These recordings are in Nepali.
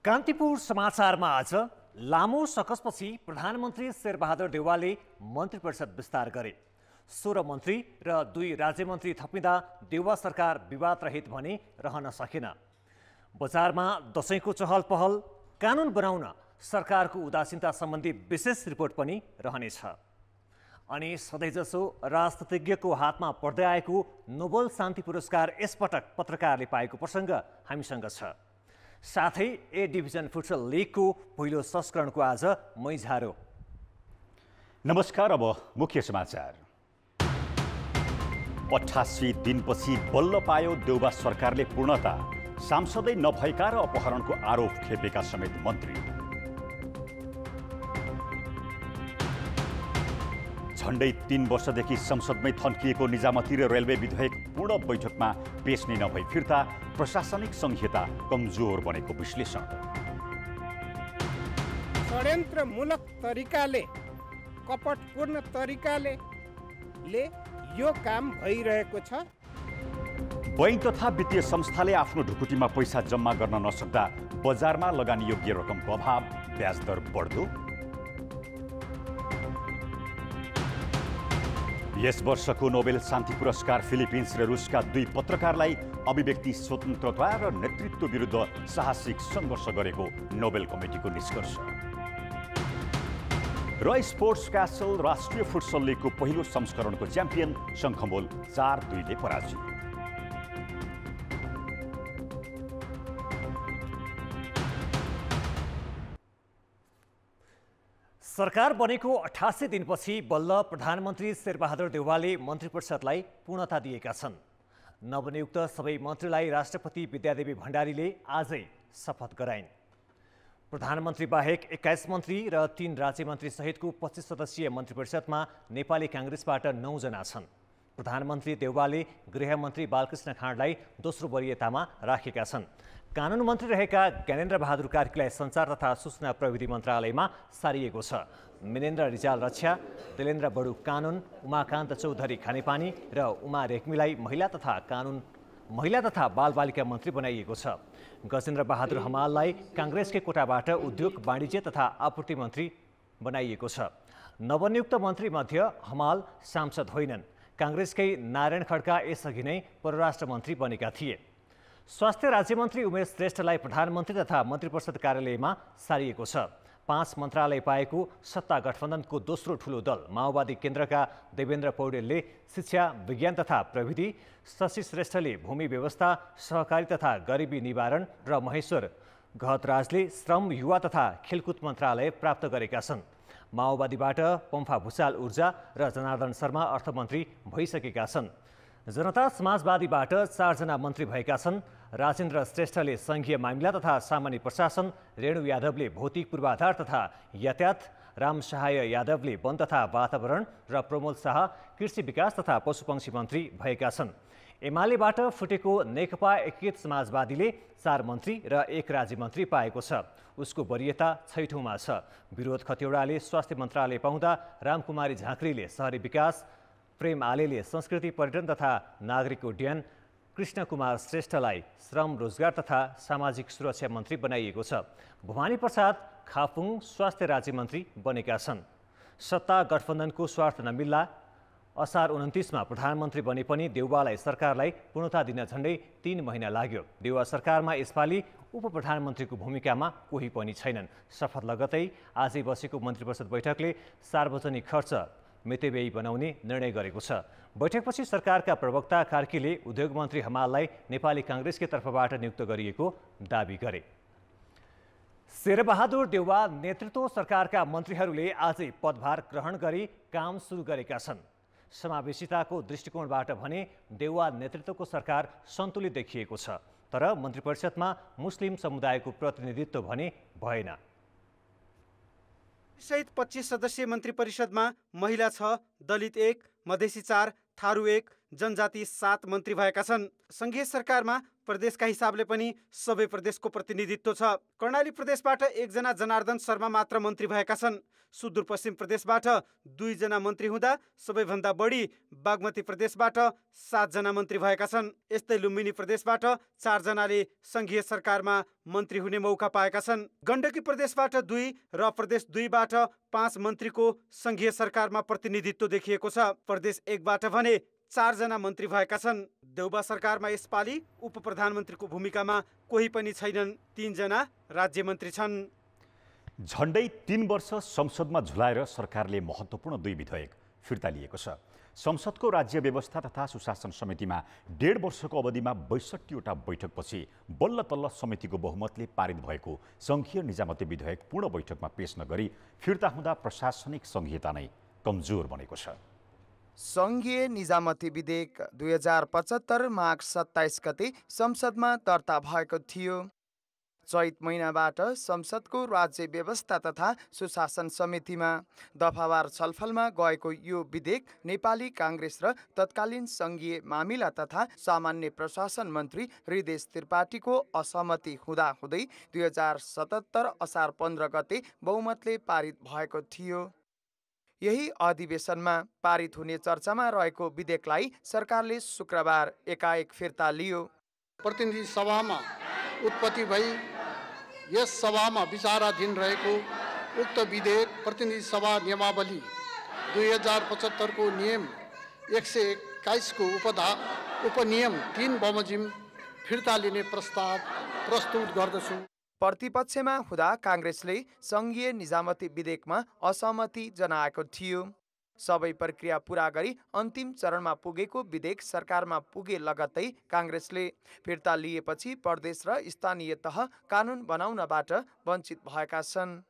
कान्तिपुर समाचारमा आज लामो सकसपछि प्रधानमन्त्री शेरबहादुर देउवाले मन्त्री परिषद विस्तार गरे। 16 मन्त्री र 2 राज्यमन्त्री थपिँदा देउवा सरकार विवाद रहित भने रहन सकेन। बजारमा दशैंको चहल पहल, कानुन बनाउन सरकारको उदासीनता सम्बन्धी विशेष रिपोर्ट पनि रहनेछ। अनि सधैँजसो राजनीतिज्ञको हातमा पर्दै आएको नोबेल शान्ति पुरस्कार यसपटक पत्रकारले पाएको प्रसङ्ग हामीसँग छ। साथै ए डिभिजन फुटसल लिगको पहिलो संस्करणको आज मैझारो। नमस्कार, अब मुख्य समाचार। 88 दिनपछि बल्ल पायो देउवा सरकारले पूर्णता। सांसदै नभएका र अपहरणको आरोप खेपेका समेत मन्त्री। झण्डै 3 वर्षदेखि संसदमै थन्किएको निजामती र रेलवे विधेयक पूर्ण बैठकमा पेश नै नभई फिर्ता, प्रशासनिक संहिता कमजोर बनेको विश्लेषण। षड्यन्त्रमूलक तरिकाले, कपटपूर्ण तरिकाले यो काम भइरहेको छ। बैंक तथा वित्तीय संस्थाले आफ्नो ढुकुटीमा पैसा जम्मा गर्न नसक्दा बजारमा लगानी योग्य रकमको अभाव, ब्याज दर बढ्दो। यस वर्षको नोबेल शान्ति पुरस्कार फिलिपिन्स र रुसका 2 पत्रकारलाई अभिव्यक्ति स्वतन्त्रता र नेतृत्व विरुद्ध साहसिक सङ्घर्ष गरेको नोबेल कमिटीको निष्कर्ष। र स्पोर्ट्स क्यासल राष्ट्रिय फुटसल लिगको पहिलो संस्करणको च्याम्पियन शङ्खमोल 4-2 ले पराजित। सरकार बनेको 88 दिनपछि बल्ल प्रधानमन्त्री शेरबहादुर देउवाले मन्त्री परिषदलाई पूर्णता दिएका छन्। नवनियुक्त सबै मन्त्रीलाई राष्ट्रपति विद्यादेवी भण्डारीले आजै शपथ गराइन्। प्रधानमन्त्री बाहेक 21 मन्त्री र 3 राज्यमन्त्री सहितको 25 सदस्यीय मन्त्री परिषदमा नेपाली काङ्ग्रेसबाट 9 जना छन्। प्रधानमन्त्री देउवाले गृहमन्त्री बालकृष्ण खाँडलाई दोस्रो वरियतामा राखेका छन्। कानुन मन्त्री रहेका ज्ञानेन्द्र बहादुर कार्कीलाई सञ्चार तथा सूचना प्रविधि मन्त्रालयमा सारिएको छ। मिनेन्द्र रिजाल रक्षा, दिलेन्द्र बडु कानुन, उमाकान्त चौधरी खानेपानी र उमा रेग्मीलाई महिला तथा बालबालिका मन्त्री बनाइएको छ। गजेन्द्र बहादुर हमाललाई काङ्ग्रेसकै कोटाबाट उद्योग, वाणिज्य तथा आपूर्ति मन्त्री बनाइएको छ। नवनियुक्त मन्त्री मध्ये हमाल सांसद होइनन्। काङ्ग्रेसकै नारायण खड्का यसअघि नै परराष्ट्र मन्त्री बनेका थिए। स्वास्थ्य राज्यमन्त्री उमेश श्रेष्ठलाई प्रधानमन्त्री तथा मन्त्री परिषद कार्यालयमा सारिएको छ। 5 मन्त्रालय पाएको सत्ता गठबन्धनको दोस्रो ठूलो दल माओवादी केन्द्रका देवेन्द्र पौडेलले शिक्षा, विज्ञान तथा प्रविधि, शशि श्रेष्ठले भूमि व्यवस्था, सहकारी तथा गरिबी निवारण र महेश्वर गहतराजले श्रम, युवा तथा खेलकुद मन्त्रालय प्राप्त गरेका छन्। माओवादीबाट पम्फा भुसाल ऊर्जा र जनार्दन शर्मा अर्थमन्त्री भइसकेका छन्। जनता समाजवादीबाट 4 जना मन्त्री भएका छन्। राजेन्द्र श्रेष्ठले सङ्घीय मामिला तथा सामान्य प्रशासन, रेणु यादवले भौतिक पूर्वाधार तथा यातायात, राम सहाय यादवले वन तथा वातावरण र प्रमोद शाह कृषि विकास तथा पशुपक्षी मन्त्री भएका छन्। एमालेबाट फुटेको नेकपा एकीकृत समाजवादीले 4 मन्त्री र 1 राज्यमन्त्री पाएको छ। उसको वरियता 6औँमा छ। विरोध खतिवडाले स्वास्थ्य मन्त्रालय पाउँदा रामकुमारी झाँक्रीले शहरी विकास, प्रेम आलेले संस्कृति पर्यटन तथा नागरिक उड्डयन, कृष्ण कुमार श्रेष्ठलाई श्रम, रोजगार तथा सामाजिक सुरक्षा मन्त्री बनाइएको छ। भवानी प्रसाद खापुङ स्वास्थ्य राज्यमन्त्री बनेका छन्। सत्ता गठबन्धनको स्वार्थ नमिल्ला असार 29मा प्रधानमन्त्री बने पनि देउवालाई सरकारलाई पूर्णता दिन झण्डै 3 महिना लाग्यो। देउवा सरकारमा यसपालि उप प्रधानमन्त्रीको भूमिकामा कोही पनि छैनन्। शपथ लगतै आजै बसेको मन्त्री परिषद बैठकले सार्वजनिक खर्च मितव्ययी बनाउने निर्णय गरेको छ। बैठकपछि सरकारका प्रवक्ता कार्कीले उद्योग मन्त्री हमाललाई नेपाली काङ्ग्रेसकै तर्फबाट नियुक्त गरिएको दाबी गरे। शेरबहादुर देउवा नेतृत्व सरकारका मन्त्रीहरूले आजै पदभार ग्रहण गरी काम सुरु गरेका छन्। समावेशिताको दृष्टिकोणबाट भने देउवा नेतृत्वको सरकार सन्तुलित देखिएको छ। तर मन्त्री परिषदमा मुस्लिम समुदायको प्रतिनिधित्व भने भएन। सहित 25 सदस्यीय मन्त्री परिषदमा महिला 6, दलित 1, मधेसी 4, थारू 1, जनजाति 7 मन्त्री भएका छन्। संघीय सरकारमा प्रदेशका हिसाबले पनि सबै प्रदेशको प्रतिनिधित्व छ। कर्णाली प्रदेशबाट 1 जना जनार्दन शर्मा मात्र मन्त्री भएका छन्। सुदूरपश्चिम प्रदेशबाट 2 जना मन्त्री हुँदा सबैभन्दा बढी बागमती प्रदेशबाट 7 जना मन्त्री भएका छन्। यस्तै लुम्बिनी प्रदेशबाट 4 जनाले संघीय सरकारमा मन्त्री हुने मौका पाएका छन्। गण्डकी प्रदेशबाट 2 र प्रदेश 2 बाट 5 मन्त्रीको संघीय सरकारमा प्रतिनिधित्व देखिएको छ। प्रदेश 1 बाट भने 4 जना मन्त्री भएका छन्। देउबा सरकारमा यसपालि उप प्रधानमन्त्रीको भूमिकामा कोही पनि छैनन्। 3 जना राज्य मन्त्री छन्। झण्डै 3 वर्ष संसदमा झुलाएर सरकारले महत्त्वपूर्ण 2 विधेयक फिर्ता लिएको छ। संसदको राज्य व्यवस्था तथा सुशासन समितिमा 1.5 वर्षको अवधिमा 62वटा बैठकपछि बल्ल तल्ल समितिको बहुमतले पारित भएको संघीय निजामती विधेयक पूर्ण बैठकमा पेश नगरी फिर्ता हुँदा प्रशासनिक संहिता नै कमजोर बनेको छ। संघीय निजामती विधेयक 2075 माघ 27 गते संसदमा दर्ता भएको थियो। चैत महिनाबाट संसदको राज्य व्यवस्था तथा सुशासन समितिमा दफावार छलफलमा गएको यो विधेयक नेपाली काङ्ग्रेस र तत्कालीन संघीय मामिला तथा सामान्य प्रशासन मन्त्री हृदेश त्रिपाठीको असहमति हुँदाहुँदै 2077 असार 15 गते बहुमतले पारित भएको थियो। यही अधिवेशनमा पारित हुने चर्चामा रहेको विधेयकलाई सरकारले शुक्रबार एकाएक फिर्ता लियो। प्रतिनिधि सभामा उत्पत्ति भई यस सभामा विचाराधीन रहेको उक्त विधेयक प्रतिनिधि सभा नियमावली 2075 को नियम 121 को उपनियम 3 बमोजिम फिर्ता लिने प्रस्ताव प्रस्तुत गर्दछु। प्रतिपक्षमा हुँदा काङ्ग्रेसले संघीय निजामती विधेयकमा असहमति जनाएको थियो। सबै प्रक्रिया पूरा गरी अन्तिम चरणमा पुगेको विधेयक सरकारमा पुगे लगत्तै काङ्ग्रेसले फिर्ता लिएपछि प्रदेश र स्थानीय तह कानुन बनाउनबाट वञ्चित भएका छन्।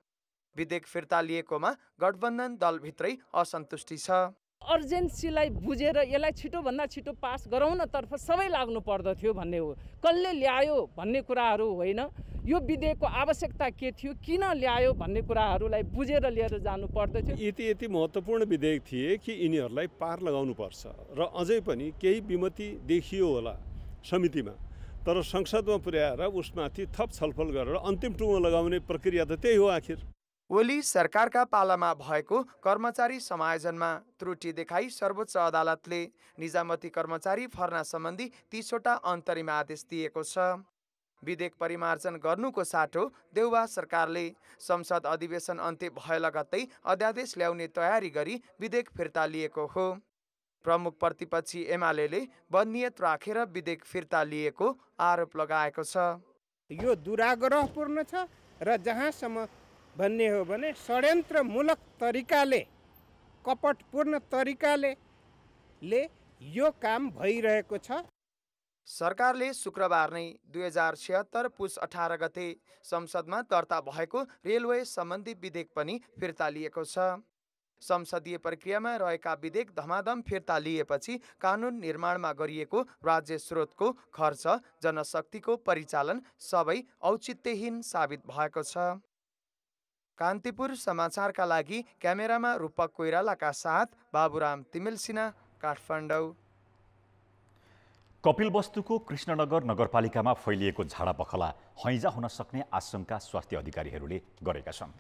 विधेयक फिर्ता लिएकोमा गठबन्धन दलभित्रै असन्तुष्टि छ। अर्जेन्सीलाई बुझेर यसलाई छिटोभन्दा छिटो पास गराउनतर्फ सबै लाग्नु पर्दथ्यो भन्ने हो। कसले ल्यायो भन्ने कुराहरू होइन, यो विधेयकको आवश्यकता के थियो, किन ल्यायो भन्ने कुराहरूलाई बुझेर लिएर जानु पर्दथ्यो। यति महत्त्वपूर्ण विधेयक थिए कि यिनीहरूलाई पार लगाउनु पर्छ र अझै पनि केही विमति देखियो होला समितिमा, तर संसदमा पुर्याएर उसमाथि थप छलफल गरेर अन्तिम टुङ्गो लगाउने प्रक्रिया त त्यही हो। आखिर ओली सरकारका पालामा भएको कर्मचारी समायोजनमा त्रुटि देखाई सर्वोच्च अदालतले निजामती कर्मचारी भर्ना सम्बन्धी 30वटा अन्तरिम आदेश दिएको छ। विधेयक परिमार्जन गर्नुको साटो देउबा सरकारले संसद अधिवेशन अन्त्य भए लगत्तै अध्यादेश ल्याउने तयारी गरी विधेयक फिर्ता लिएको हो। प्रमुख प्रतिपक्षी एमाले बदनियत राखेर विधेयक फिर्ता लिएको आरोप लगाएको छ। यो दुराग्रहपूर्ण छ र जहाँसम्म भन्ने हो भने षड्यन्त्रमूलक तरिकाले, कपटपूर्ण तरिकाले यो काम भइरहेको छ। सरकारले शुक्रबार नै 2076 पुस 18 गते संसदमा दर्ता भएको रेलवे सम्बन्धी विधेयक पनि फिर्ता लिएको छ। संसदीय प्रक्रियामा रहेका विधेयक धमाधम फिर्ता लिएपछि कानुन निर्माणमा गरिएको राज्य स्रोतको खर्च, जनशक्तिको परिचालन सबै औचित्यहीन साबित भएको छ। कान्तिपुर समाचारका लागि क्यामेरामा रूपक कोइरालाका साथ बाबुराम तिमिल सिन्हा, काठमाडौँ। कपिलवस्तुको कृष्णनगर नगरपालिकामा फैलिएको झाडापखला हैजा हुन सक्ने आशंका स्वास्थ्य अधिकारीहरूले गरेका छन्।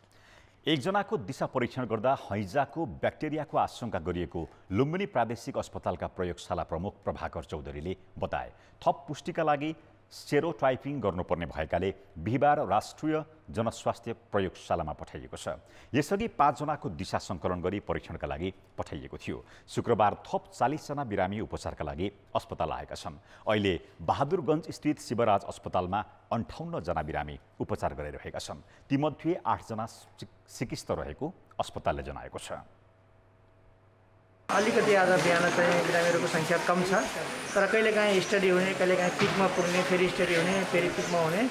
एकजनाको दिशा परीक्षण गर्दा हैजाको ब्याक्टेरियाको आशंका गरिएको लुम्बिनी प्रादेशिक अस्पतालका प्रयोगशाला प्रमुख प्रभाकर चौधरीले बताए। थप पुष्टिका लागि सेरोटाइपिङ गर्नुपर्ने भएकाले बिहिबार राष्ट्रिय जनस्वास्थ्य प्रयोगशालामा पठाइएको छ। यसअघि 5 जनाको दिशा सङ्कलन गरी परीक्षणका लागि पठाइएको थियो। शुक्रबार थप 40 जना बिरामी उपचारका लागि अस्पताल आएका छन्। अहिले बहादुरगञ्ज स्थित शिवराज अस्पतालमा 58 जना बिरामी उपचार गरिरहेका छन्। तीमध्ये 8 जना सिकिस्त रहेको अस्पतालले जनाएको छ। अलिकति आज बिहान चाहिँ बिरामीहरूको सङ्ख्या कम छ, तर कहिलेकाहीँ स्टडी हुने, कहिलेकाहीँ पिकमा पुग्ने, फेरि स्टडी हुने, फेरि पिकमा हुने,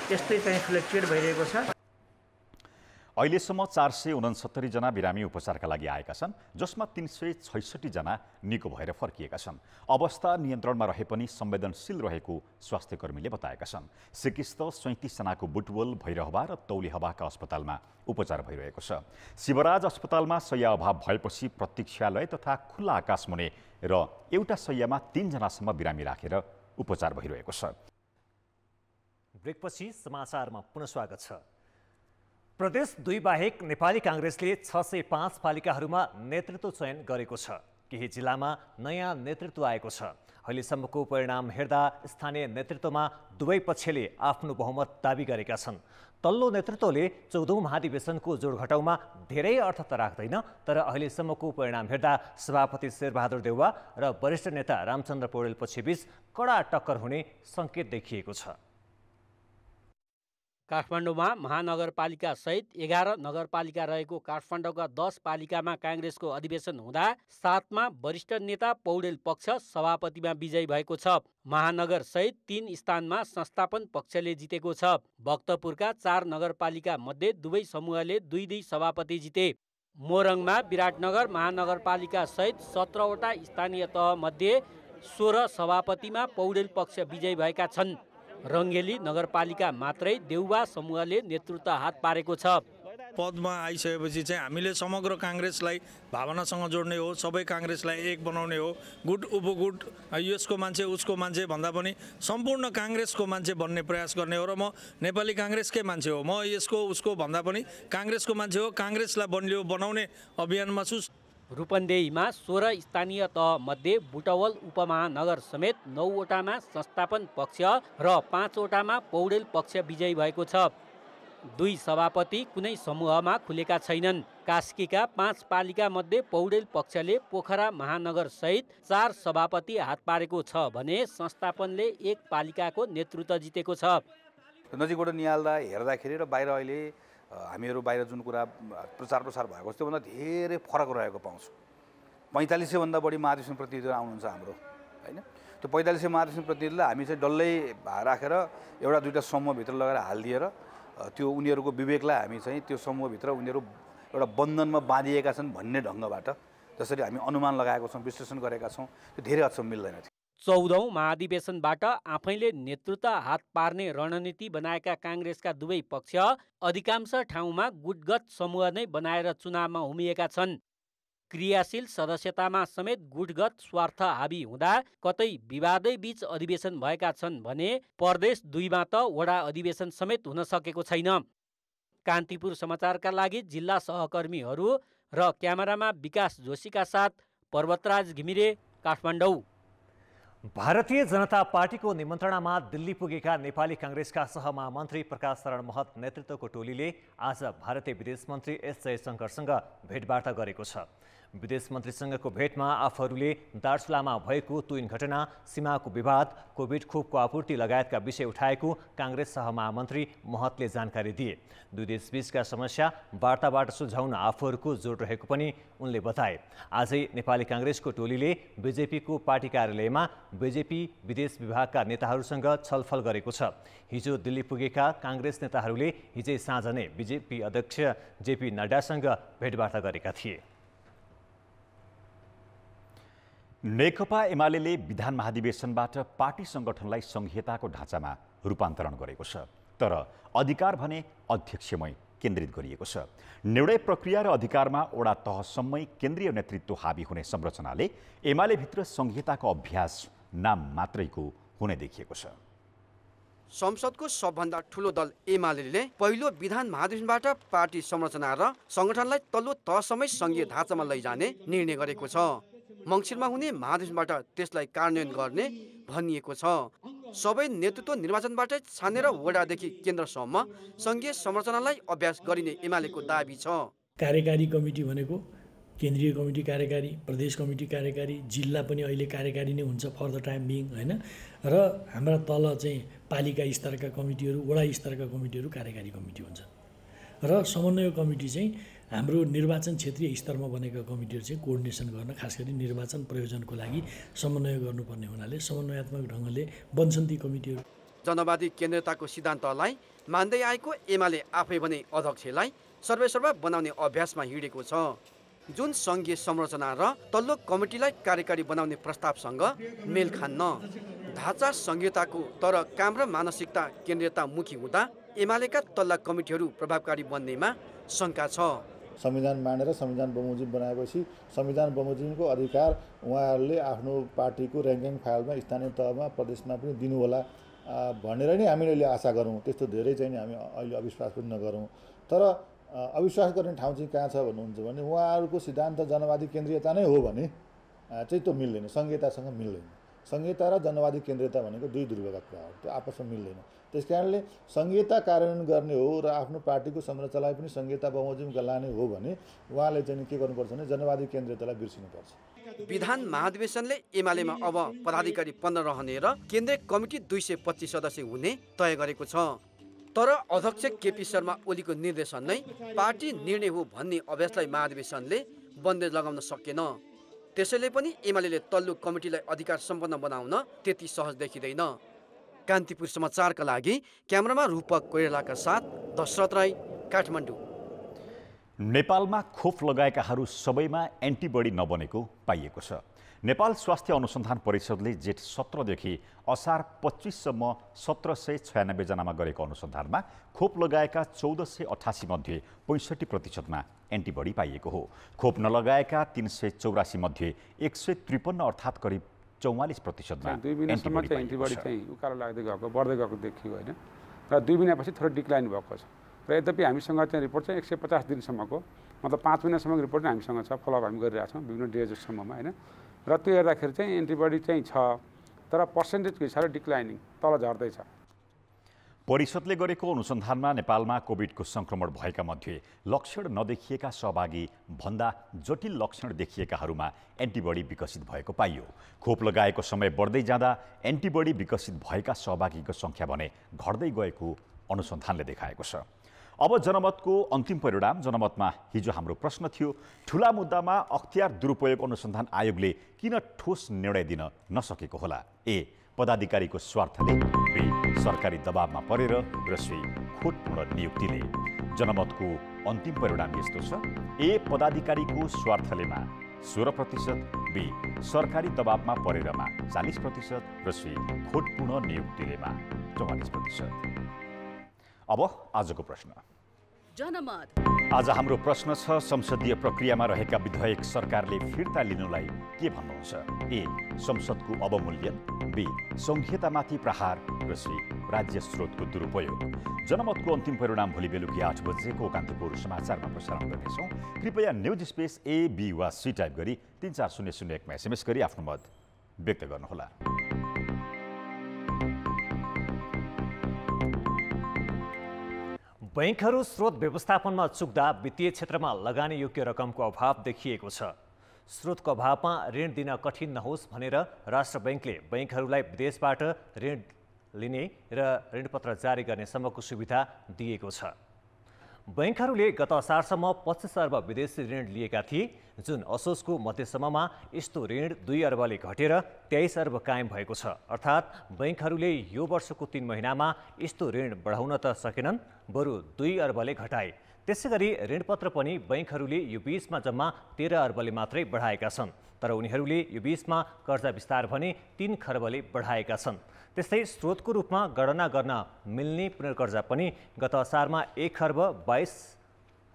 त्यस्तै चाहिँ फ्लक्चुएट भइरहेको छ। अहिलेसम्म 469 जना बिरामी उपचारका लागि आएका छन्, जसमा 366 जना निको भएर फर्किएका छन्। अवस्था नियन्त्रणमा रहे पनि संवेदनशील रहेको स्वास्थ्यकर्मीले बताएका छन्। सिकिस्त 37 जनाको बुटवल, भैरहवा र तौलेहवाका अस्पतालमा उपचार भइरहेको छ। शिवराज अस्पतालमा शय्या अभाव भएपछि प्रतीक्षालय तथा खुल्ला आकाश मुनि र एउटा शय्यामा 3 जनासम्म बिरामी राखेर उपचार भइरहेको छ। ब्रेकपछि समाचारमा पुनः स्वागत छ। प्रदेश 2 बाहेक नेपाली काङ्ग्रेसले 605 पालिकाहरूमा नेतृत्व चयन गरेको छ। केही जिल्लामा नयाँ नेतृत्व आएको छ। अहिलेसम्मको परिणाम हेर्दा स्थानीय नेतृत्वमा दुवै पक्षले आफ्नो बहुमत दाबी गरेका छन्। तल्लो नेतृत्वले 14औं महाधिवेशनको जोडघटाउमा धेरै अर्थ त राख्दैन, तर अहिलेसम्मको परिणाम हेर्दा सभापति शेरबहादुर देउवा र वरिष्ठ नेता रामचन्द्र पौडेल पक्षबीच कडा टक्कर हुने सङ्केत देखिएको छ। काठमाडौँमा महानगरपालिका सहित 11 नगरपालिका रहेको काठमाडौँका 10 पालिकामा काङ्ग्रेसको अधिवेशन हुँदा 7मा वरिष्ठ नेता पौडेल पक्ष सभापतिमा विजयी भएको छ। महानगर सहित 3 स्थानमा संस्थापन पक्षले जितेको छ। भक्तपुरका 4 नगरपालिका मध्ये दुवै समूहले 2-2 सभापति जिते। मोरङमा विराटनगर महानगरपालिका सहित 17वटा स्थानीय तह मध्ये 16 सभापतिमा पौडेल पक्ष विजयी भएका छन्। रङ्गेली नगरपालिका मात्रै देउवा समूहले नेतृत्व हात पारेको छ। पदमा आइसकेपछि चाहिँ हामीले समग्र काङ्ग्रेसलाई भावनासँग जोड्ने हो, सबै काङ्ग्रेसलाई एक बनाउने हो। गुट उपगुट यसको मान्छे उसको मान्छे भन्दा पनि सम्पूर्ण काङ्ग्रेसको मान्छे बन्ने प्रयास गर्ने हो र म नेपाली काङ्ग्रेसकै मान्छे हो, म यसको उसको भन्दा पनि काङ्ग्रेसको मान्छे हो। काङ्ग्रेसलाई बलियो बनाउने अभियानमा छु। रूपन्देहीमा 16 स्थानीय तह मध्ये बुटवल उपमहानगर समेत 9वटामा संस्थापन पक्ष र 5वटामा पौडेल पक्ष विजयी भएको छ। 2 सभापति कुनै समूहमा खुलेका छैनन्। कास्कीका 5 पालिका मध्ये पौडेल पक्षले पोखरा महानगर सहित 4 सभापति हात पारेको छ भने संस्थापनले 1 पालिकाको नेतृत्व जितेको छ। नजिकबाट निहाल्दा हेर्दाखेरि र बाहिर अहिले हामीहरू बाहिर जुन कुरा प्रचार भएको छ त्योभन्दा धेरै फरक रहेको पाउँछु। 4500 भन्दा बढी महाधिवेशन प्रतिनिधिहरू आउनुहुन्छ हाम्रो, हैन? त्यो 4500 महाधिवेशन प्रतिनिधिलाई हामी चाहिँ डल्लै राखेर एउटा दुईटा समूहभित्र लगाएर हालिदिएर त्यो उनीहरूको विवेकलाई हामी चाहिँ त्यो समूहभित्र उनीहरू एउटा बन्धनमा बाँधिएका छन् भन्ने ढङ्गबाट जसरी हामी अनुमान लगाएका छौँ, विश्लेषण गरेका छौँ, त्यो धेरै हदसम्म मिल्दैन। 14औं महाधिवेशनबाट आफैले नेतृत्व हात पार्ने रणनीति बनाएका काङ्ग्रेसका दुवै पक्ष अधिकांश ठाउँमा गुटगत समूह नै बनाएर चुनावमा उमिएका छन्। क्रियाशील सदस्यतामा समेत गुटगत स्वार्थ हाबी हुँदा कतै विवादै बीच अधिवेशन भएका छन् भने प्रदेश 2मा त वडा अधिवेशन समेत हुन सकेको छैन। कान्तिपुर समाचारका लागि जिल्ला सहकर्मीहरू र क्यामेरामा विकास जोशीका साथ पर्वतराज घिमिरे, काठमाडौँ। भारतीय जनता पार्टीको निमन्त्रणामा दिल्ली पुगेका नेपाली काङ्ग्रेसका सहमहामन्त्री प्रकाश शरण महत नेतृत्वको टोलीले आज भारतीय विदेश मन्त्री एस जयशङ्करसँग भेटवार्ता गरेको छ। विदेश मन्त्रीसँगको भेटमा आफूहरूले दार्चुलामा भएको तुइन घटना, सीमाको विवाद, कोभिड खोपको आपूर्ति लगायतका विषय उठाएको काङ्ग्रेस सहमहामन्त्री महतले जानकारी दिए। दुई देशबीचका समस्या वार्ताबाट सुल्झाउन आफूहरूको जोड रहेको पनि उनले बताए। आजै नेपाली काङ्ग्रेसको टोलीले बिजेपीको पार्टी कार्यालयमा बिजेपी विदेश विभागका नेताहरूसँग छलफल गरेको छ। हिजो दिल्ली पुगेका काङ्ग्रेस नेताहरूले हिजै साँझ नै बिजेपी अध्यक्ष जेपी नड्डासँग भेटवार्ता गरेका थिए। नेकपा एमाले विधान महाधिवेशनबाट पार्टी सङ्गठनलाई संहिताको ढाँचामा रूपान्तरण गरेको छ, तर अधिकार भने अध्यक्षमै केन्द्रित गरिएको छ। निर्णय प्रक्रिया र अधिकारमा वडा तहसम्मै केन्द्रीय नेतृत्व हाबी हुने संरचनाले एमालेभित्र संहिताको अभ्यास नाम मात्रैको हुने देखिएको छ। संसदको सबभन्दा ठूलो दल एमाले पहिलो विधान महाधिवेशनबाट पार्टी संरचना र संगठनलाई तल्लो तहसम्मै संघीय ढाँचामा लैजाने निर्णय गरेको छ। मङ्सिरमा हुने महाधिवेशनबाट त्यसलाई कार्यान्वयन गर्ने भनिएको छ। सबै नेतृत्व निर्वाचनबाट छानेर वडादेखि केन्द्रसम्म संघीय संरचनालाई अभ्यास गरिने एमालेको दाबी छ। कार्यकारी कमिटी भनेको केन्द्रीय कमिटी कार्यकारी, प्रदेश कमिटी कार्यकारी, जिल्ला पनि अहिले कार्यकारी नै हुन्छ फर द टाइम बिङ, हैन? र हाम्रा तल चाहिँ पालिका स्तरका कमिटीहरू, वडा स्तरका कमिटीहरू कार्यकारी कमिटी हुन्छन् र समन्वय कमिटी चाहिँ हाम्रो निर्वाचन क्षेत्रीय स्तरमा बनेका कमिटीहरू चाहिँ कोअर्डिनेसन गर्न, खास गरी निर्वाचन प्रयोजनको लागि समन्वय गर्नुपर्ने हुनाले समन्वयात्मक ढङ्गले बन्छन् ती कमिटीहरू। जनवादी केन्द्रताको सिद्धान्तलाई मान्दै आएको एमाले आफै भने अध्यक्षलाई सर्वेसर्वा बनाउने अभ्यासमा हिँडेको छ, जुन सङ्घीय संरचना र तल्लो कमिटीलाई कार्यकारी बनाउने प्रस्तावसँग मेल खान्न। ढाँचा संहिताको तर काम र मानसिकता केन्द्रीयतामुखी हुँदा एमालेका तल्ला कमिटीहरू प्रभावकारी बन्नेमा शङ्का छ। संविधान मानेर संविधान बमोजिम बनाएपछि संविधान बमोजिमको अधिकार उहाँहरूले आफ्नो पार्टीको र्याङ्किङ फाइलमा स्थानीय तहमा प्रदेशमा पनि दिनु होला भनेर नै हामीले अहिले आशा गरौँ। त्यस्तो धेरै चाहिँ हामी अहिले अविश्वास पनि नगरौँ। तर अविश्वास गर्ने ठाउँ चाहिँ कहाँ छ भन्नुहुन्छ भने उहाँहरूको सिद्धान्त जनवादी केन्द्रीयता नै हो भने चाहिँ त्यो मिल्दैन, संहितासँग मिल्दैन। संहिता र जनवादी केन्द्रीयता भनेको दुई ध्रुवका कुरा हो, त्यो आपसमा मिल्दैन। त्यस कारणले संहिता कार्यान्वयन गर्ने हो र आफ्नो पार्टीको संरचनालाई पनि संहिता बमोजिमका लाने हो भने उहाँले चाहिँ के गर्नुपर्छ भने जनवादी केन्द्रीयतालाई बिर्सिनुपर्छ। विधान महाधिवेशनले एमालेमा अब पदाधिकारी 15 रहने र केन्द्रीय कमिटी 225 सदस्य हुने तय गरेको छ। तर अध्यक्ष केपी शर्मा ओलीको निर्देशन नै पार्टी निर्णय हो भन्ने अभ्यासलाई महाधिवेशनले बन्देज लगाउन सकेन। त्यसैले पनि एमाले तल्लो कमिटीलाई अधिकार सम्पन्न बनाउन त्यति सहज देखिँदैन। कान्तिपुर समाचारका लागि क्यामेरामा रूपक कोइरालाका साथ दशरथ राई, काठमाडौँ। नेपालमा खोप लगाएकाहरू सबैमा एन्टिबडी नबनेको पाइएको छ। नेपाल स्वास्थ्य अनुसन्धान परिषदले जेठ 17 देखि असार 25 सम्म 1796 जनामा गरेको अनुसन्धानमा खोप लगाएका 1488 मध्ये 65% एन्टिबडी पाइएको हो। खोप नलगाएका 384 मध्ये 153 अर्थात् करिब 44% 2 महिनासम्म चाहिँ एन्टिबडी चाहिँ उकालो लाग्दै गएको, बढ्दै गएको देखियो होइन, र 2 महिनापछि थोरै डिक्लाइन भएको छ। र यद्यपि हामीसँग चाहिँ रिपोर्ट चाहिँ 150 दिनसम्मको, मतलब 5 महिनासम्मको रिपोर्ट हामीसँग छ, फलोअप हामी गरिरहेछौँ विभिन्न डेजसम्ममा होइन। र त्यो हेर्दाखेरि चाहिँ एन्टिबडी चाहिँ छ, तर पर्सेन्टेजको हिसाबले डिक्लाइनिङ तल झर्दैछ। परिषदले गरेको अनुसन्धानमा नेपालमा कोभिडको संक्रमण भएका मध्ये लक्षण नदेखिएका सहभागी भन्दा जटिल लक्षण देखिएकाहरूमा एन्टिबडी विकसित भएको पाइयो। खोप लगाएको समय बढ्दै जाँदा एन्टिबडी विकसित भएका सहभागीको सङ्ख्या भने घट्दै गएको अनुसन्धानले देखाएको छ। अब जनमतको अन्तिम परिणाम। जनमतमा हिजो हाम्रो प्रश्न थियो, ठुला मुद्दामा अख्तियार दुरुपयोग अनुसन्धान आयोगले किन ठोस निर्णय दिन नसकेको होला? ए, पदाधिकारीको स्वार्थले, बी, सरकारी दबावमा परेर, र सी, खोटपूर्ण नियुक्तिले। जनमतको अन्तिम परिणाम यस्तो छ, ए, पदाधिकारीको स्वार्थलेमा 16%, बी, सरकारी दबावमा परेरमा 40% र सी, खोटपूर्ण नियुक्तिलेमा 44%। अब आजको प्रश्न। जनमत। आज हाम्रो प्रश्न छ, संसदीय प्रक्रियामा रहेका विधेयक सरकारले फिर्ता लिनुलाई के भन्नुहुन्छ? ए, संसदको अवमूल्यन, बी, संहितामाथि प्रहार र सी, राज्य स्रोतको दुरुपयोग। जनमतको अन्तिम परिणाम भोलि बेलुकी 8 बजेको कान्तिपुर समाचारमा प्रसारण गर्नेछौँ। कृपया न्युज स्पेस ए, बी वा सी टाइप गरी 34001मा SMS गरी आफ्नो मत व्यक्त गर्नुहोला। बैंकहरू स्रोत व्यवस्थापनमा चुक्दा वित्तीय क्षेत्रमा लगानी योग्य रकमको अभाव देखिएको छ। स्रोतको अभावमा ऋण दिन कठिन नहोस् भनेर राष्ट्र बैंकले बैंकहरूलाई विदेशबाट ऋण लिने र ऋणपत्र जारी गर्ने सम्मको सुविधा दिएको छ। बैंकहरूले गत असारसम्म 25 अर्ब विदेशी ऋण लिएका थिए, जुन असोजको मध्यसम्ममा यस्तो ऋण 2 अर्बले घटेर 23 अर्ब कायम भएको छ। अर्थात् बैंकहरूले यो वर्षको 3 महिनामा यस्तो ऋण बढाउन त सकेनन्, बरु 2 अर्बले घटाए। त्यसैगरी ऋणपत्र पनि बैंकहरूले यो बीचमा जम्मा 13 अर्बले मात्रै बढाएका छन्, तर उनीहरूले यो बीचमा कर्जा विस्तार भने 3 खर्बले बढाएका छन्। त्यस्तै स्रोतको रूपमा गणना गर्न मिल्ने पुनर्कर्जा पनि गत असारमा 1 अर्ब 22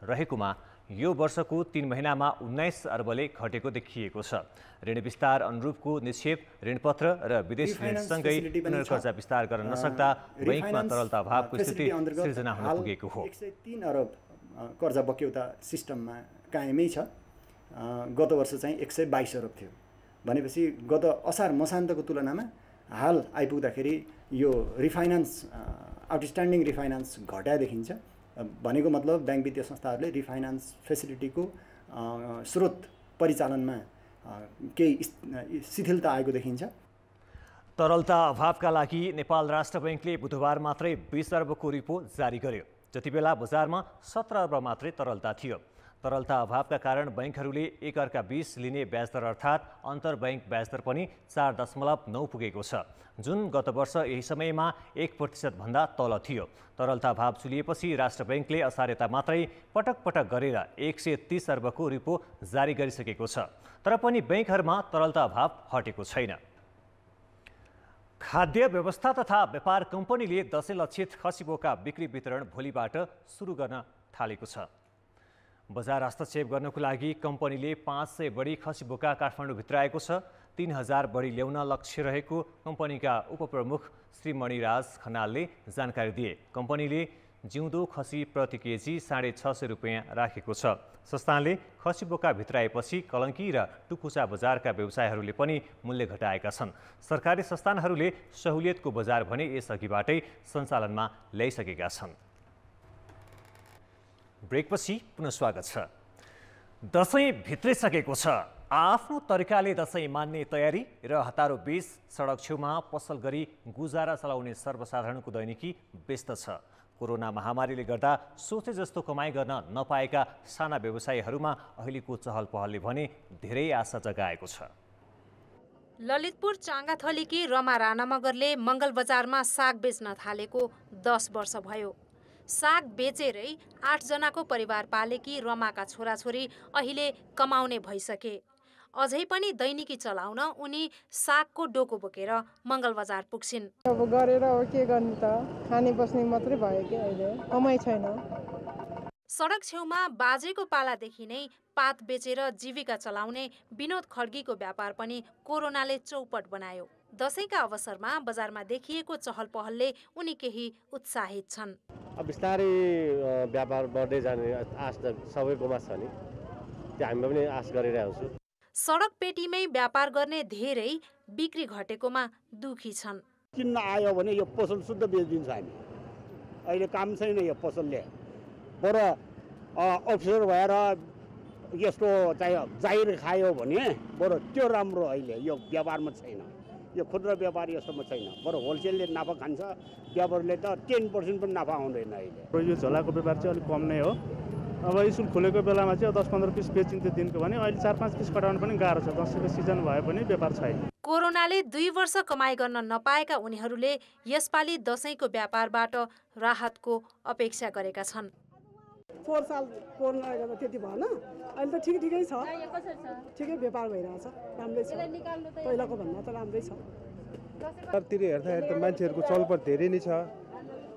रहेकोमा यो वर्षको 3 महिनामा 19 अर्बले घटेको देखिएको छ। ऋण विस्तार अनुरूपको निक्षेप, ऋणपत्र र विदेशी ऋणसँगै पुनर्कर्जा विस्तार गर्न नसक्दा बैंकमा तरलता अभावको स्थिति सिर्जना हुन पुगेको हो। 103 अर्ब कर्जा बक्यौता सिस्टममा कायमै छ। गत वर्ष चाहिँ 122 अर्ब थियो भनेपछि गत असार मसान्तको तुलनामा हाल आइपुग्दाखेरि यो रिफाइनान्स आउटस्ट्यान्डिङ रिफाइनान्स घटाए देखिन्छ। भनेको मतलब बैंक वित्तीय संस्थाहरूले रिफाइनान्स फेसिलिटीको स्रोत परिचालनमा केही शिथिलता आएको देखिन्छ। तरलता अभावका लागि नेपाल राष्ट्र बैंकले बुधबार मात्रै 20 अर्बको रिपो जारी गर्यो। जतिबेला बजारमा 17 अर्ब मात्रै तरलता थियो। तरलता अभावका कारण बैंकहरूले एक अर्का 20 लिने ब्याजदर अर्थात् अन्तर्बैङ्क ब्याजदर पनि 4.9 पुगेको छ, जुन गत वर्ष यही समयमा 1% भन्दा तल थियो। तरलता अभाव चुलिएपछि राष्ट्र बैंकले असार यता मात्रै पटक पटक गरेर 130 अर्बको रिपो जारी गरिसकेको छ, तर पनि बैंकहरूमा तरलता अभाव हटेको छैन। खाद्य व्यवस्था तथा व्यापार कम्पनीले दशैं लक्षित खसी बोका बिक्री वितरण भोलिबाट सुरु गर्न थालेको छ। बजार हस्तक्षेप गर्नको लागि कम्पनीले 500 बढी खसी बोका काठमाडौँ भित्राएको छ। 3000 बढी ल्याउन लक्ष्य रहेको कम्पनीका उपप्रमुख श्री मणिराज खनालले जानकारी दिए। कम्पनीले जिउँदो खसी प्रति केजी 650 रुपियाँ राखेको छ। संस्थानले खसी बोका भित्राएपछि कलङ्की र टुकुचा बजारका व्यवसायहरूले पनि मूल्य घटाएका छन्। सरकारी संस्थानहरूले सहुलियतको बजार भने यसअघिबाटै सञ्चालनमा ल्याइसकेका छन्। ब्रेकपछि पुनः स्वागत छ। दसैँ भित्रिसकेको छ। आफ्नो तरिकाले दसैँ मान्ने तयारी र हतारो बीच सडक छेउमा पसल गरी गुजारा चलाउने सर्वसाधारणको दैनिकी व्यस्त छ। कोरोना महामारीले गर्दा सोचे जस्तो कमाइ गर्न नपाएका साना व्यवसायीहरूमा अहिलेको चहल पहलले भने धेरै आशा जगाएको छ। ललितपुर चाङ्गाथलीकी रमा राणा मगरले मङ्गल बजारमा साग बेच्न थालेको 10 वर्ष भयो। साग बेचेरै 8 जनाको परिवार पालेकी रमाका छोराछोरी अहिले कमाउने भइसके। अझै पनि दैनिकी चलाउन उनी सागको डोको बोकेर मङ्गल बजार पुग्छिन्। अब गरेर के गर्ने त, खाने बस्ने मात्रै भयो कि अहिले कमाइ छैन। सडक छेउमा बाजेको पालादेखि नै पात बेचेर जीविका चलाउने विनोद खड्गीको व्यापार पनि कोरोनाले चौपट बनायो। दसैँका अवसरमा बजारमा देखिएको चहल पहलले उनी केही उत्साहित छन्। अब बिस्तारै व्यापार बढ्दै जाने आश त सबैकोमा छ नि, त्यो हामी पनि आश गरिरहेको छु। सडक पेटीमै व्यापार गर्ने धेरै बिक्री घटेकोमा दुखी छन्। किन्न आयो भने यो पसल शुद्ध बेचिदिन्छ हामी। अहिले काम छैन यो पसलले, बरु अफिसर भएर यस्तो चाहिँ जाहिर खायो भने बरु त्यो राम्रो। अहिले यो व्यापारमा छैन, यो खुद्रा व्यापार यस्तोमा छैन। बरु होलसेलले नाफा खान्छ, व्यापारले त 10% पनि नाफा आउँदैन अहिले। यो झोलाको व्यापार चाहिँ अलिक कम नै हो। अब स्कुल खोलेको बेलामा चाहिँ 10-15 पिस बेचिन्थ्यो दिनको भने अहिले 4-5 पिस कटाउनु पनि गाह्रो छ। दसैँको सिजन भए पनि व्यापार छैन। कोरोनाले 2 वर्ष कमाइ गर्न नपाएका उनीहरूले यसपालि दसैँको व्यापारबाट राहतको अपेक्षा गरेका छन्। 4 साल कोरोनाले गर्दा त्यति भएन, अहिले त ठिकै छ। ठिकै व्यापार भइरहेछ, राम्रै छ। पहिलाको भन्दा त राम्रै छ। तिर हेर्दाखेरि त मान्छेहरूको चलपट धेरै नै छ,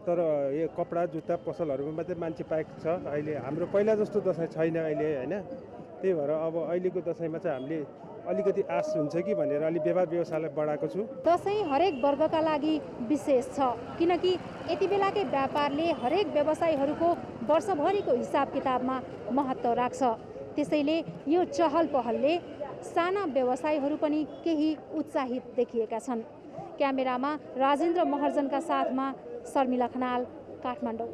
तर यो कपडा जुत्ता पसलहरूमा मात्रै मान्छे पाएको छ। अहिले हाम्रो पहिला जस्तो दसैँ छैन अहिले होइन। त्यही भएर अब अहिलेको दसैँमा चाहिँ हामीले अलिकति आश हुन्छ कि भनेर अलिक व्यापार व्यवसायलाई बढाएको छु। दसैँ हरेक वर्गका लागि विशेष छ, किनकि यति बेलाकै व्यापारले हरेक व्यवसायीहरूको वर्षभरिको हिसाब किताबमा महत्त्व राख्छ। त्यसैले यो चहल पहलले साना व्यवसायीहरू पनि केही उत्साहित देखिएका छन्। क्यामेरामा राजेन्द्र महर्जनका साथमा शर्मिला खनाल, काठमाडौँ।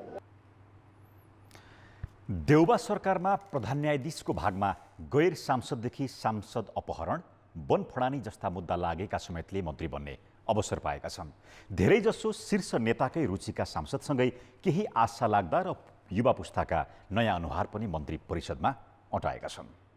देउबा सरकारमा प्रधान न्यायाधीशको भागमा गैर सांसददेखि सांसद अपहरण, वन फडानी जस्ता मुद्दा लागेका समेतले मन्त्री बन्ने अवसर पाएका छन्। धेरैजसो शीर्ष नेताकै रुचिका सांसदसँगै केही आशा लाग्दा र युवा पुस्ताका नयाँ अनुहार पनि मन्त्री परिषदमा अटाएका छन्।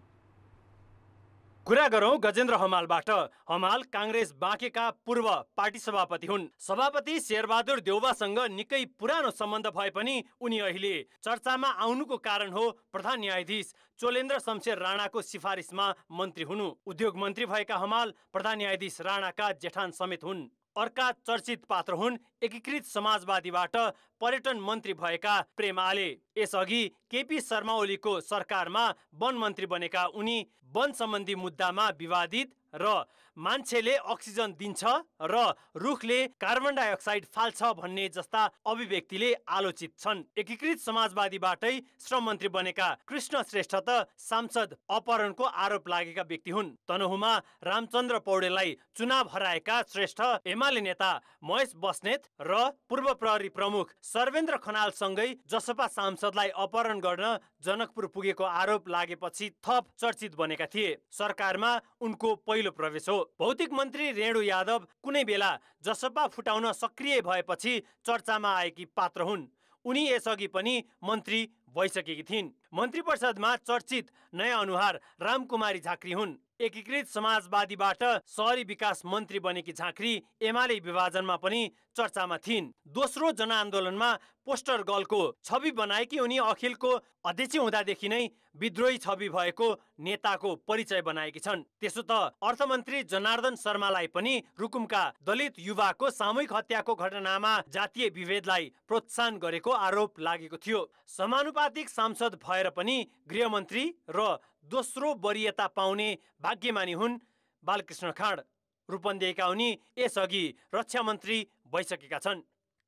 कुरा गरौं गजेन्द्र हमालबाट। हमाल कांग्रेस बाँकेका पूर्व पार्टी सभापति हुन्। सभापति शेरबहादुर देउबासँग निकै पुरानो सम्बन्ध भए पनि उनी अहिले चर्चामा आउनुको कारण हो प्रधान न्यायाधीश चोलेन्द्र शमशेर राणाको सिफारिसमा मन्त्री हुनु। उद्योग मन्त्री भएका हमाल प्रधान न्यायाधीश राणाका जेठान समेत हुन्। अर्का चर्चित पात्र हुन् एकीकृत समाजवादीबाट पर्यटन मन्त्री भएका प्रेम आले। यसअघि केपी शर्मा ओलीको सरकारमा वन मन्त्री बनेका उनी वन सम्बन्धी मुद्दामा विवादित र मान्छेले अक्सिजन दिन्छ र रुखले कार्बन डाइअक्साइड फाल्छ भन्ने जस्ता अभिव्यक्तिले आलोचित छन्। एकीकृत समाजवादीबाटै श्रम मन्त्री बनेका कृष्ण श्रेष्ठ त सांसद अपहरणको आरोप लागेका व्यक्ति हुन्। तनहुमा रामचन्द्र पौडेललाई चुनाव हराएका श्रेष्ठ एमाले नेता महेश बस्नेत र पूर्व प्रहरी प्रमुख सर्वेन्द्र खनालसँगै जसपा सांसदलाई अपहरण गर्न जनकपुर पुगेको आरोप लागेपछि थप चर्चित बनेका थिए। सरकारमा उनको पहिलो प्रवेश हो। भौतिक मन्त्री रेणु यादव कुनै बेला जसपा फुटाउन सक्रिय भएपछि चर्चामा आएकी पात्र हुन्। उनी यसअघि पनि मन्त्री भइसकेकी थिइन्। मन्त्री परिषदमा चर्चित नयाँ अनुहार रामकुमारी झाँक्री हुन्। एकीकृत समाजवादीबाट शहरी विकास मन्त्री बनेकी झाँक्री एमाले विभाजनमा पनि चर्चामा थिइन्। दोस्रो जनआन्दोलनमा पोस्टर गर्लको छवि बनाएकी उनी अखिलको अध्यक्ष हुँदादेखि नै विद्रोही छवि भएको नेताको परिचय बनाएकी छन्। त्यसो त अर्थमन्त्री जनार्दन शर्मालाई पनि रुकुमका दलित युवाको सामूहिक हत्याको घटनामा जातीय विभेदलाई प्रोत्साहन गरेको आरोप लागेको थियो। समानुपातिक सांसद भए भएर पनि गृहमन्त्री र दोस्रो वरियता पाउने भाग्यमानी हुन् बालकृष्ण खाँड। रूपन्देहीका उनी यसअघि रक्षा मन्त्री भइसकेका छन्।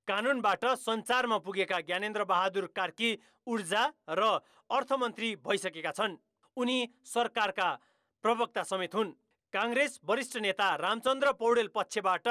कानुनबाट सञ्चारमा पुगेका ज्ञानेन्द्र बहादुर कार्की ऊर्जा र अर्थमन्त्री भइसकेका छन्। उनी सरकारका प्रवक्ता समेत हुन्। काङ्ग्रेस वरिष्ठ नेता रामचन्द्र पौडेल पक्षबाट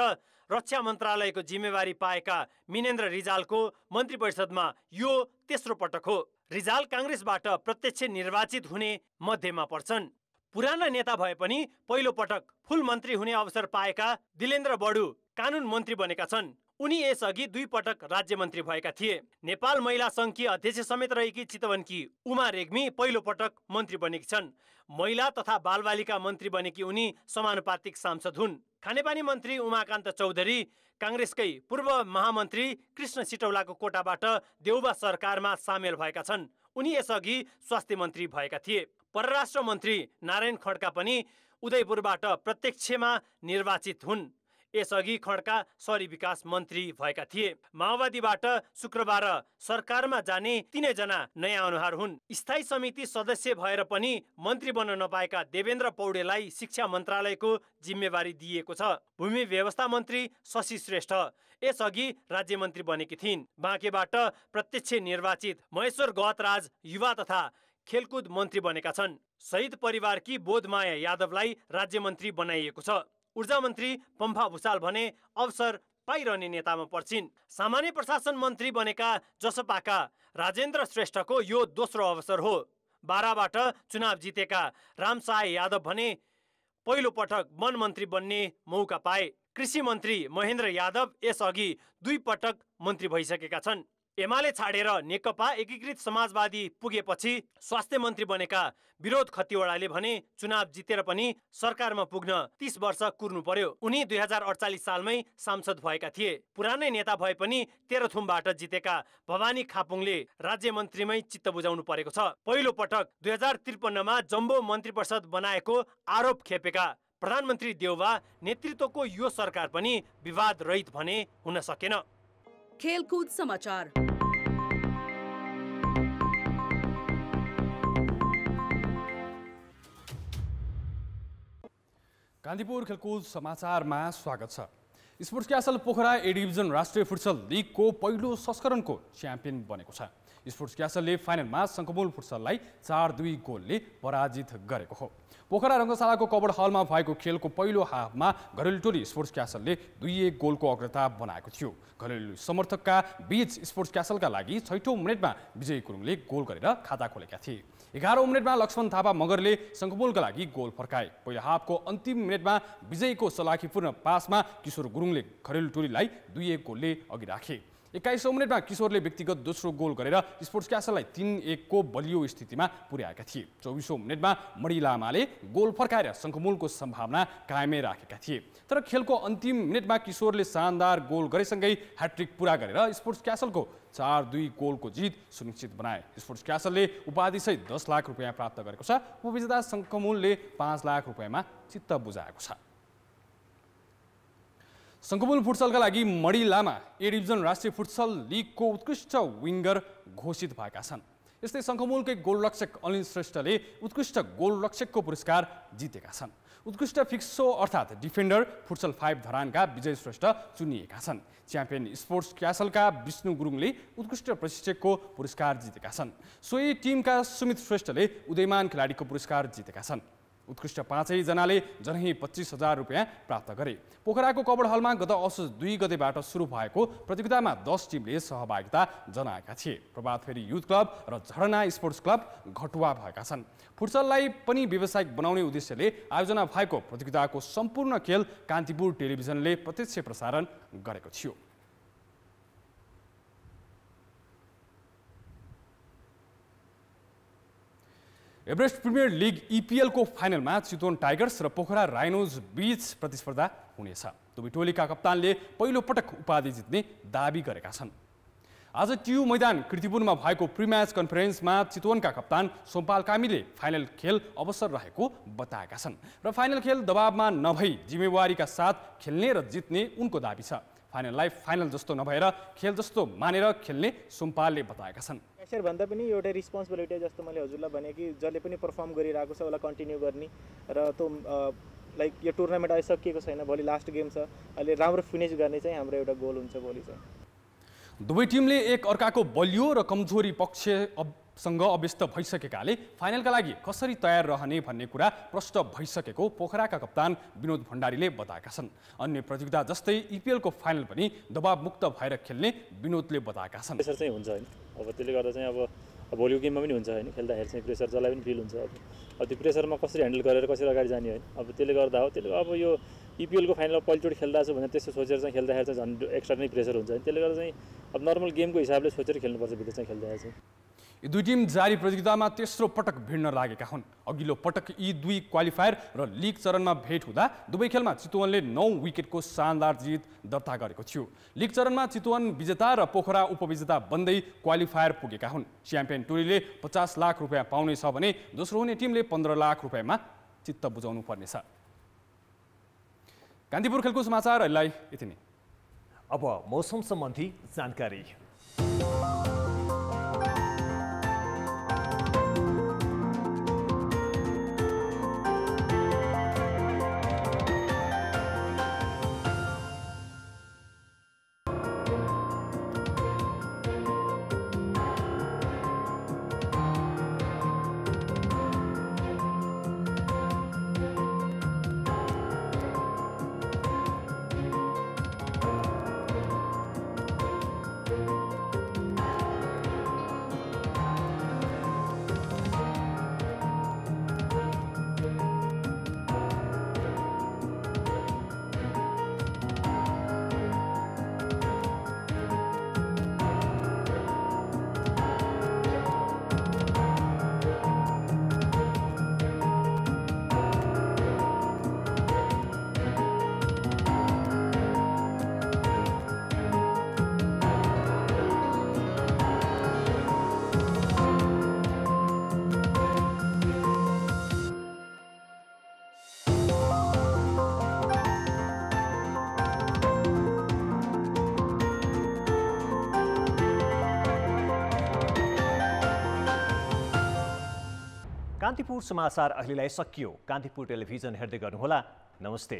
रक्षा मन्त्रालयको जिम्मेवारी पाएका मिनेन्द्र रिजालको मन्त्री परिषदमा यो तेस्रो पटक हो। रिजाल काङ्ग्रेसबाट प्रत्यक्ष निर्वाचित हुने मध्येमा पर्छन्। पुराना नेता भए पनि पहिलो पटक फुल मन्त्री हुने अवसर पाएका दिलेन्द्र बडु कानुन मन्त्री बनेका छन्। उनी यसअघि 2 पटक राज्य मन्त्री भएका थिए। नेपाल महिला सङ्घकी अध्यक्ष समेत रहेकी चितवनकी उमा रेग्मी पहिलो पटक मन्त्री बनेकी छन्। महिला तथा बालबालिका मन्त्री बनेकी उनी समानुपातिक सांसद हुन्। खानेपानी मन्त्री उमाकान्त चौधरी काङ्ग्रेसकै पूर्व महामन्त्री कृष्ण सिटौलाको कोटाबाट देउबा सरकारमा सामेल भएका छन्। उनी यसअघि स्वास्थ्य मन्त्री भएका थिए। परराष्ट्र मन्त्री नारायण खड्का पनि उदयपुरबाट प्रत्यक्षमा निर्वाचित हुन्। यसअघि खड्का शहरी विकास मन्त्री भएका थिए। माओवादीबाट शुक्रबार सरकारमा जाने 3 जना नयाँ अनुहार हुन्। स्थायी समिति सदस्य भएर पनि मन्त्री बन्न नपाएका देवेन्द्र पौडेललाई शिक्षा मन्त्रालयको जिम्मेवारी दिएको छ। भूमि व्यवस्था मन्त्री शशि श्रेष्ठ यसअघि राज्य मन्त्री बनेकी थिइन्। बाँकेबाट प्रत्यक्ष निर्वाचित महेश्वर गहतराज युवा तथा खेलकुद मन्त्री बनेका छन्। शहीद परिवारकी बोधमाया यादवलाई राज्य मन्त्री बनाइएको छ। ऊर्जा मन्त्री पम्फा भुषाल भने अवसर पाइरहने नेतामा पर्छिन्। सामान्य प्रशासन मन्त्री बनेका जसपाका राजेन्द्र श्रेष्ठको यो दोस्रो अवसर हो। बाराबाट चुनाव जितेका रामसाय यादव भने पहिलो पटक वन मन्त्री बन्ने मौका पाए। कृषि मन्त्री महेन्द्र यादव यसअघि 2 पटक मन्त्री भइसकेका छन्। एमाले छाडेर नेकपा एकीकृत समाजवादी पुगेपछि स्वास्थ्य मन्त्री बनेका विरोध खतिवडाले भने चुनाव जितेर पनि सरकारमा पुग्न 30 वर्ष कुर्नु पर्यो। उनी 2048 सालमै सांसद भएका थिए। पुरानै नेता भए पनि तेह्रथुमबाट जितेका भवानी खापुङले राज्य मन्त्रीमै चित्त बुझाउनु परेको छ। पहिलो पटक 2053 मा जम्बो मन्त्री परिषद बनाएको आरोप खेपेका प्रधानमन्त्री देउबा नेतृत्वको यो सरकार पनि विवाद रहित भने हुन सकेन। खेलकूद समाचार। कान्तिपुर खेलकुद समाचारमा स्वागत छ। Sports Castle Pokhara A division राष्ट्रिय फुटसल लिगको पहिलो संस्करणको च्याम्पियन बनेको छ। स्पोर्ट्स क्यासलले फाइनलमा शङ्खमूल फुटसललाई 4-2 गोलले पराजित गरेको हो। पोखरा रङ्गशालाको कबड हलमा भएको खेलको पहिलो हाफमा घरेलु टोली स्पोर्ट्स क्यासलले 2-1 गोलको अग्रता बनाएको थियो। घरेलु समर्थकका बीच स्पोर्ट्स क्यासलका लागि 6औं मिनेटमा विजय गुरुङले गोल गरेर खाता खोलेका थिए। 11औं मिनेटमा लक्ष्मण थापा मगरले शङ्खमूलका लागि गोल फर्काए। पहिलो हाफको अन्तिम मिनेटमा विजयको सलाखीपूर्ण पासमा किशोर गुरुङले घरेलु टोलीलाई 2-1 गोलले अघि राखे। 21औं मिनेटमा किशोरले व्यक्तिगत दोस्रो गोल गरेर स्पोर्ट्स क्यासललाई 3-1 को बलियो स्थितिमा पुर्याएका थिए। 24औं मिनेटमा मणि लामाले गोल फर्काएर शङ्खमूलको सम्भावना कायमै राखेका थिए। तर खेलको अन्तिम मिनेटमा किशोरले शानदार गोल गरेसँगै ह्याट्रिक पुरा गरेर स्पोर्ट्स क्यासलको 4-2 गोलको जित सुनिश्चित बनाए। स्पोर्ट्स क्यासलले उपाधिसहित 10 लाख रुपियाँ प्राप्त गरेको छ। उपविजेता शङ्खमूलले 5 लाख रुपियाँमा चित्त बुझाएको छ। शङ्खमूल फुटसलका लागि मणि लामा ए डिभिजन राष्ट्रिय फुटसल लिगको उत्कृष्ट विङ्गर घोषित भएका छन्। यस्तै शङ्खमूलकै गोलरक्षक अनिल श्रेष्ठले उत्कृष्ट गोलरक्षकको पुरस्कार जितेका छन्। उत्कृष्ट फिक्सो अर्थात् डिफेन्डर फुटसल 5 धरानका विजय श्रेष्ठ चुनिएका छन्। च्याम्पियन स्पोर्ट्स क्यासलका विष्णु गुरुङले उत्कृष्ट प्रशिक्षकको पुरस्कार जितेका छन्। सोही टिमका सुमित श्रेष्ठले उदयमान खेलाडीको पुरस्कार जितेका छन्। उत्कृष्ट 5 जनाले जनही 25,000 रुपियाँ प्राप्त गरे। पोखराको कबड हलमा गत असोज 2 गतेबाट सुरु भएको प्रतियोगितामा 10 टिमले सहभागिता जनाएका थिए। प्रभात फेरी युथ क्लब र झरना स्पोर्ट्स क्लब घटुवा भएका छन्। फुटसललाई पनि व्यावसायिक बनाउने उद्देश्यले आयोजना भएको प्रतियोगिताको सम्पूर्ण खेल कान्तिपुर टेलिभिजनले प्रत्यक्ष प्रसारण गरेको थियो। एभरेस्ट प्रिमियर लिग EPL को फाइनलमा चितवन टाइगर्स र पोखरा राइनोज बीच प्रतिस्पर्धा हुनेछ। दुवै टोलीका कप्तानले पहिलो पटक उपाधि जित्ने दाबी गरेका छन्। आज टियु मैदान कीर्तिपुरमा भएको प्रिम्याच कन्फरेन्समा चितवनका कप्तान सोमपाल कामीले फाइनल खेल अवसर रहेको बताएका छन् र फाइनल खेल दबावमा नभई जिम्मेवारीका साथ खेल्ने र जित्ने उनको दाबी छ। फाइनललाई फाइनल जस्तो नभएर खेल जस्तो मानेर खेल्ने सोमपालले बताएका छन्। प्रेसर भन्दा पनि एउटा रिस्पोन्सिबिलिटी जस्तो मैले हजुरलाई भने कि जसले पनि पर्फर्म गरिरहेको छ उसलाई कन्टिन्यू गर्ने र त्यो लाइक यो टुर्नामेन्ट अहिले सकिएको छैन, भोलि लास्ट गेम छ, अहिले राम्रो फिनिस गर्ने चाहिँ हाम्रो एउटा गोल हुन्छ भोलि चाहिँ। दुवै टिमले एक अर्काको बलियो र कमजोरी पक्षसँग अभ्यस्त भइसकेकाले फाइनलका लागि कसरी तयार रहने भन्ने कुरा प्रष्ट भइसकेको पोखराका कप्तान विनोद भण्डारीले बताएका छन्। अन्य प्रतियोगिता जस्तै इपिएलको फाइनल पनि दबावमुक्त भएर खेल्ने विनोदले बताएका छन्। प्रेसर चाहिँ हुन्छ होइन, अब त्यसले गर्दा चाहिँ अब भोलिको गेममा पनि हुन्छ होइन, खेल्दाखेरि चाहिँ प्रेसर जसलाई पनि फिल हुन्छ। अब त्यो प्रेसरमा कसरी ह्यान्डल गरेर कसरी अगाडि जाने होइन, अब त्यसले गर्दा हो। त्यसले अब यो इपिएलको फाइनलमा पहिलोचोटि खेल्दा छु भने त्यस्तो सोचेर चाहिँ खेल्दाखेरि चाहिँ झन् एक्स्ट्रा नै प्रेसर हुन्छ। त्यसले गर्दा चाहिँ अब नर्मल गेमको हिसाबले सोचेर खेल्नुपर्छ भित्र चाहिँ खेल्दाखेरि चाहिँ। यी दुई टिम जारी प्रतियोगितामा तेस्रो पटक भिड्न लागेका हुन्। अघिल्लो पटक यी दुई क्वालिफायर र लिग चरणमा भेट हुँदा दुवै खेलमा चितवनले 9 विकेटको शानदार जित दर्ता गरेको थियो। लिग चरणमा चितवन विजेता र पोखरा उपविजेता बन्दै क्वालिफायर पुगेका हुन्। च्याम्पियन टोलीले 50 लाख रुपियाँ पाउनेछ भने दोस्रो हुने टिमले 15 लाख रुपियाँमा चित्त बुझाउनु पर्नेछ। कान्तिपुर खेलकुद समाचार अहिले यति नै। अब मौसम सम्बन्धी जानकारी। कान्तिपुर समाचार अहिलेलाई सकियो। कान्तिपुर टेलिभिजन हेर्दै गर्नुहोला। नमस्ते।